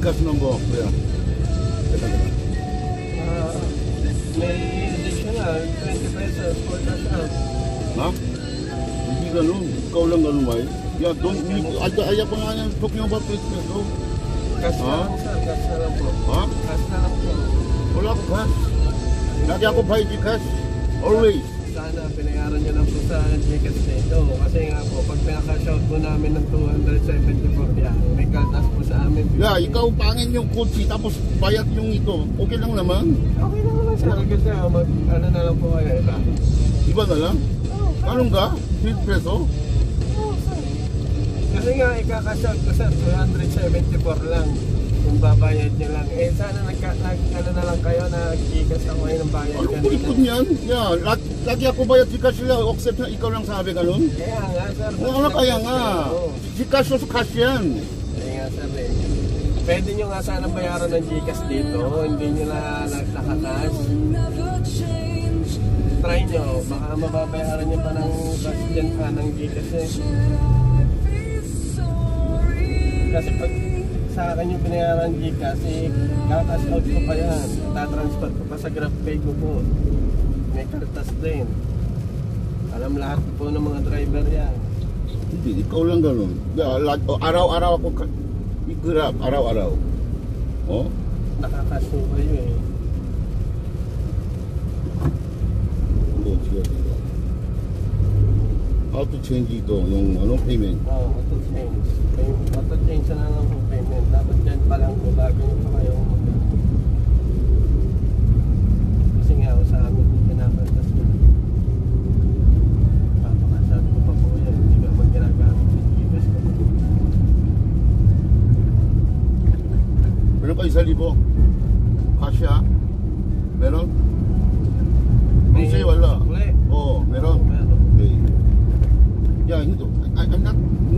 Gcash number, kuya. Teka. May additional 20 pesos for cash out. Ha? Hindi ganun. Ikaw lang ganun, May. Yeah, don't need. Ayaw pa nga yan. Talking about 20 pesos. Cash na lang, sir. Cash na lang po. Ha? Cash na lang po. Wala ako cash. Lagi ako buy Gcash. Always. Sana pinayaran nyo lang po sa Gcash dito. Kasi nga po, pag pinaka-cash out po namin ng 274 yan, may kaltas po sa amin. Yeah, ikaw pangin yung kutsi tapos bayad yung ito. Okay lang naman. Okay lang naman, sir. Kasi ano na lang po kayo, iba. Iba na lang? Anong ka? 20 peso? Kasi nga, ika-cash out ko, sir, 274 lang. Kung babayad nyo lang. Eh, sana ano na lang kayo na Gcash ako ngayon ng bayad. Anong kulikod niyan? Yeah, lagi ako bayad Gcash lang. Accept na ikaw lang sabi ganun. Kaya nga, sir. Ano kaya nga? Gcash o cash yan. Kaya nga, sir, eh. Pwede nyo nga sana bayaran ng Gcash dito. Hindi nyo na nakakash. Try nyo. Baka mababayaran nyo pa ng cash dyan pa ng Gcash eh. Kasi pag sa akin yung pinayaran Gcash, eh, kakash out ko pa yan. Tatransfer ko pa sa GrabPay ko po. May kartas din. Alam lahat po ng mga driver yan. Hindi, ikaw lang ganun. Araw-araw ako Grab, araw-araw. Oh? Nakakash po kayo eh. How to change ito, yung anong payment? Oo, auto change. Auto change na lang ang payment. Dapat dyan pa lang po bago nyo pa kayong kasi nga sa amin pinapantas nyo. Papakasal ko pa po yan. Hindi ka mag-ginagamit sa Gcash ko. Meron kayo 1,000? Kasya? Meron? Kung sa'yo wala? Oo, meron. Okay. Yeah, hindi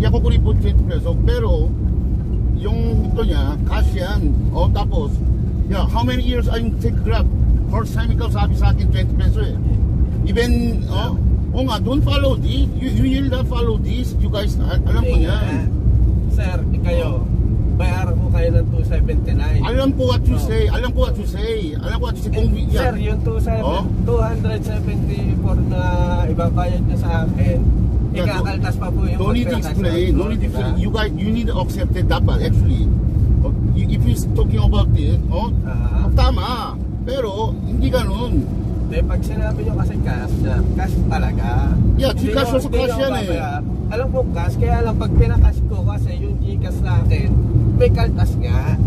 ako kuripot 20 peso, pero yung ito niya, cash yan. O tapos, yeah, how many years I take Grab? First time ikaw sabi sa akin 20 peso eh. Even, nga, don't follow this. You will not follow this. You guys, alam ko yan. Sir, kayo, bayaran ko kayo ng 279. Alam ko what you say. Alam ko what you say. Kung, sir, yung 274 na ibabayad nyo sa akin, ikakaltas pa po yung don't need to explain. Don't need to explain. You guys, you need to accept it dapat actually. If he's talking about it, tama. Pero hindi ganun. Pag sinabi nyo kasi cash talaga. Yeah, Gcash also cash yan eh. Alam ko cash, kaya lang pag pinacash ko kasi yung Gcash sa akin, may kaltas nga.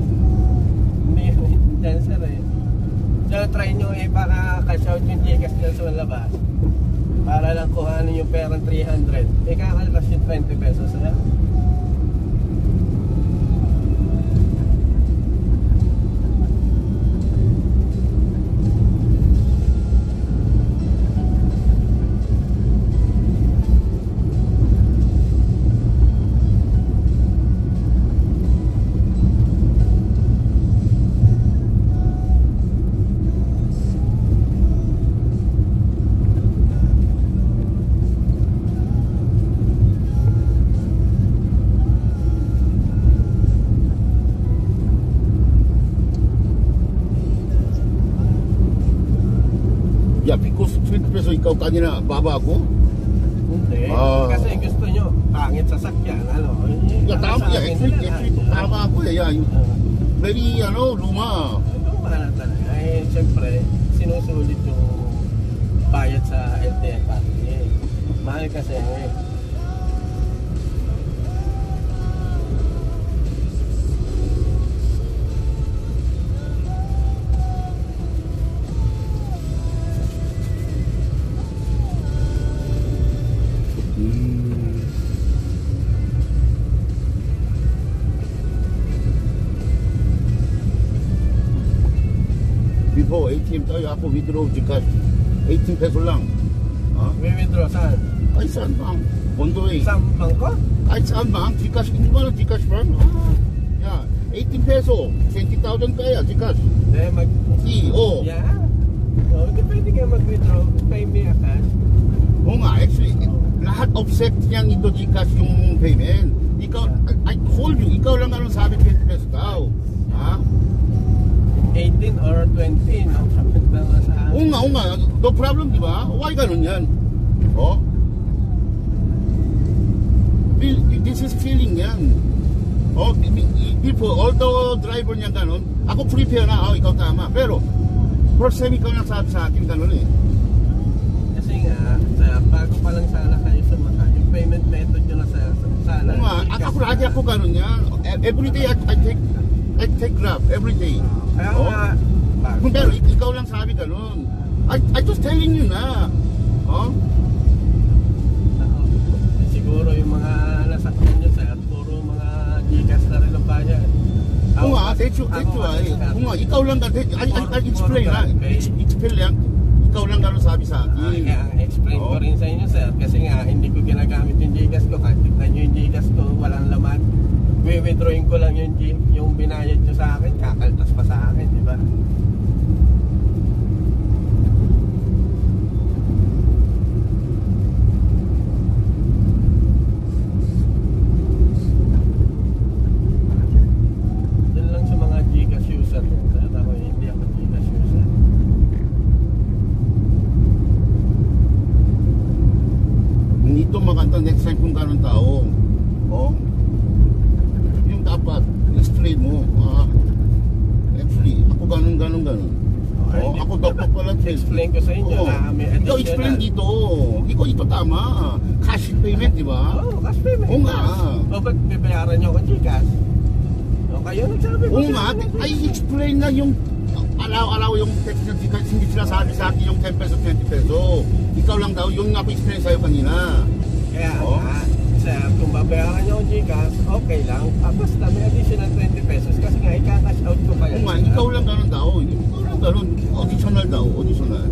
Hindi yan sir eh. So try nyo eh, baka cash out yung Gcash dyan sa labas. Para lang kuhanin yung perang 300. May kakaltas yung 20 pesos na. Yeah, because 20 peso ikaw kanina, baba ako? Hindi. Kasi gusto nyo, pangit sasakyan, ano? Yeah, tama. Yeah, actually, tama ako eh. Yeah, very, luma. Luma na talaga. Eh, siyempre, sinusulit yung bayad sa LTFRB. Mahal kasi eh. Before, ATM tayo, ako withdraw Gcash. 18 peso lang. May withdraw saan? Kahit saan bang? Bondoy. Sa bangko? Kahit saan bang? Gcash, hindi ba lang Gcash bang? Yeah, 18 peso. 20,000 kaya Gcash. Yeah. Hindi pwede kayo mag-withdraw. Pay me a cash. Oo nga, actually, lahat offset yan ito Gcash yung payment. Ikaw, I told you, ikaw lang anong sabi 20 peso daw. Ha? 18 or 20, no? Kapunta na sa akin. Oo nga, no problem, di ba? Why ganun yan? Oh? This is feeling yan. Oh, people, although driver niya ganun, ako prepare na, ikaw tama. Pero, first time ikaw nagsabi sa akin ganun eh. Kasi nga, bago pa lang sana kayo sumakay, yung payment method nyo na sana. Oo nga, ako ganun yan. Every day I take Grab, every day. Kaya Oh? nga, Pero ikaw lang sabi ganun. I just telling you na. Oh? siguro yung mga nasakyan nyo sir, puro mga Gcash na rin ang bayan. Oo nga, that's why. Oo nga, ikaw lang ganun. I explain na. Explain lang. Ikaw lang ganun sabi sa akin. Kaya explain ko Oo. rin sa inyo sir, kasi nga hindi ko ginagamit yung Gcash ko. Kahit tignan nyo yung Gcash ko, walang laman. Withdrawing ko lang yung binayad nyo sa akin, kakaltas pa sa akin, di ba? Doon lang sa mga Gcash user. Dahil ako hindi ako Gcash user. Hindi ito maganda next time kung ganun tao. Oh? Yung dapat, explain mo. Actually, ako ganun. Oh, ako dapat pala Explain ko sa inyo Oo. na may Ikaw additional. explain dito. Ikaw ito tama. Cash payment, di ba? Oo, cash payment. Oo nga. O ba't bibayaran nyo ako Gcash? O kayo nagsabi ko. Oo nga, I explain na yung alaw-alaw yung text na hindi sila sabi sa akin yung 10 peso, 20 peso. Ikaw lang daw, yung ako explain sa'yo kanina. Kaya Oo. nga, sir, kung babayaran nyo ang Gcash, okay lang. Basta may additional 20 pesos kasi nga ika-cash out ko pa yan. Oo nga, ikaw lang ganun daw. Ikaw lang ganun. Additional daw, additional.